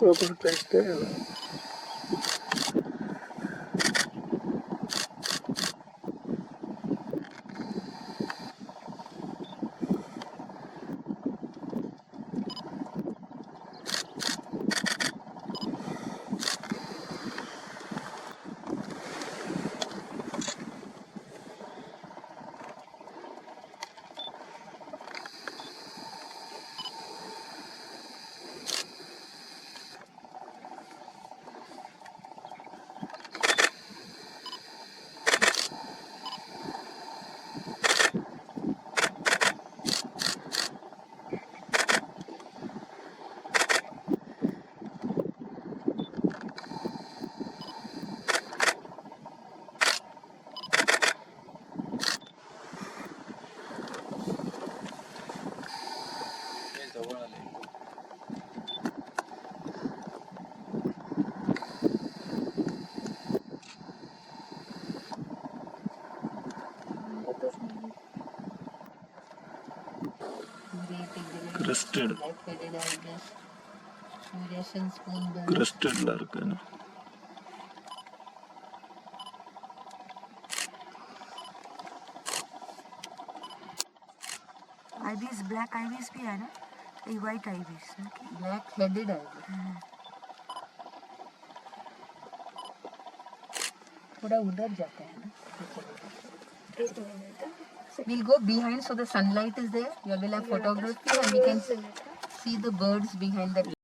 Focus text है crested crested लड़का ना ibis black ibis भी है ना ये white ibis black headed ibis थोड़ा उधर जाते हैं ना we'll go behind so the sunlight is there. You will have photography and we can see the birds behind that.